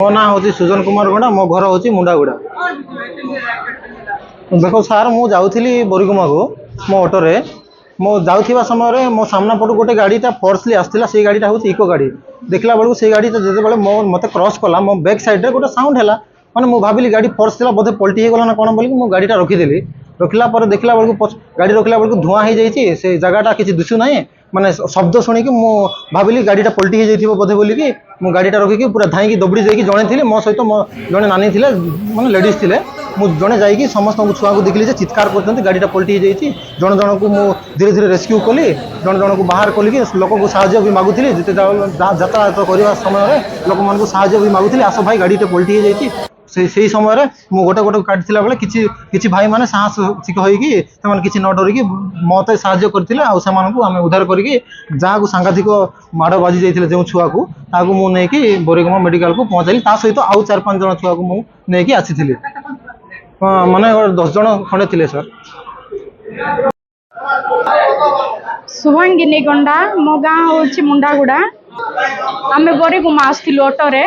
मो ना हूँ सुजन कुमार गड़ा मो घर हूँ मुंडागुड़ा। देखो सार मु जाऊली बोरीगुमा को मो ऑटोरे मो जाऊा समय मो सामना पटू गोटे गाड़ीटा फोर्सली आसला से गाड़ीटा हूँ इको गाड़ी देखला बेलू से गाड़ी जो मो मत क्रॉस कला मो बैक साइड रे गोटे साउंड है मैंने मुझे भाविली गाड़ी फोर्स था बोधे पलटी हो गला ना कौन बोली मो गाड़ीटा रखीदेली रखला देखला बेलू गाड़ी रखला बेलू धुआं हो जाइए से जगहटा किसी दिशु ना माने शब्द शुणिकी मु भाविली गाड़ीटा पलटी हो जाइए बोधे बोलिकी मु गाड़ीटा रखिकी पूरा धाई दौड़ी जाकि जड़े थी मो सहित मो जड़े नानी थे मैंने लेडीज थे मुझे जड़े जाकि समस्त छुआ को देखली चित्कार कर गाड़ीटा पलटी हो जाइए जन जन को मु धीरे धीरे रेस्क्यू कली जन जन को बाहर कल लोक को साहाय्य भी मागुली जिते यातायात करने समय लोक मान साहाय्य भी मागुली आस भाई गाड़ीटे पलटी हो जाइए से समय मु गोटे गोटे काटिला बेले किछि भाई माने साहसिक होइकी सेमाने किछि न डरिकी मते साहाय्य करथिले आ सेमानकु आमे उद्धार करिकी जहाँ को सांघातिक माड़ बाजी जाइथिले जो छुआ को ताकू मु नेकी बोरीगमा मेडिकल को पहुँचाली ता सहित आउ 4-5 जन छुआ को मु नेकी आसीथिले माने 10 जन खंडे थिले सर। सुभांगिनी गंडा मो गाँ हूँ मुंडागुड़ा आमे बोरीगुमा आसथिलु ऑटोरे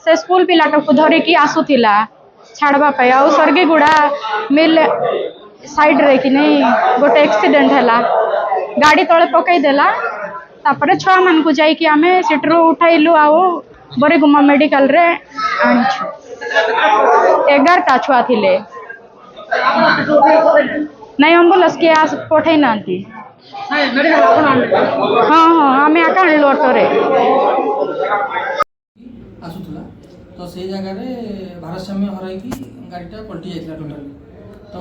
से स्कूल पिलाटा को धरिकी आसुथिला छाड़वाई आ सरगीगुड़ा मिल साइड रे कि नहीं गोटे एक्सीडेंट है गाड़ी तले पकईदेला तापर छुआ मान को जाइए आम सीट्रु उठाइलु आउ बोरीगुमा मेडिकल रे आनिछु 11टा छुआ थिले नहीं एम्बुलेंस किए पठे ना हाँ हाँ आम आका आणलु ऑटोरे आसूला तो से जगह भारसाम्य हरई गाड़ीटा पलटि जाता टोटाली तो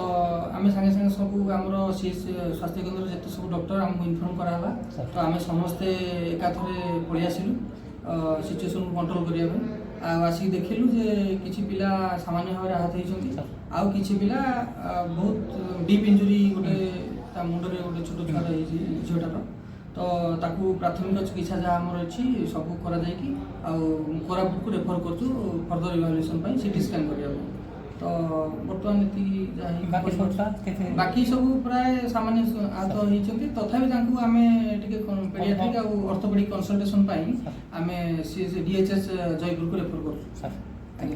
आम सागे सागे सब आमर स्वास्थ्य केन्द्र जिते सब डॉक्टर आमको इनफर्म कराला तो आम समस्ते एकाथरे पलि आसिलु सिचुएसन को कंट्रोल करने आसिक देखिलु जे किछि पिला सामान्य भाव आहत होती आउ किछि पिला बहुत डीप इंजुरी गोटे मुंडे गोटे छोट छुआ झीटार तो ताकू प्राथमिक चिकित्सा जहाँ आमर अच्छी सब कोरापुट को रेफर कर फर्दर इवाल्युएसन सीटी स्कैन करने तो बर्तमान बाकी सब प्राय सामान्य आहत होती तथापि आम पेडियाट्रिक और ऑर्थोपेडिक कंसल्टेशन आम डीएचएस जयपुर को रेफर कर।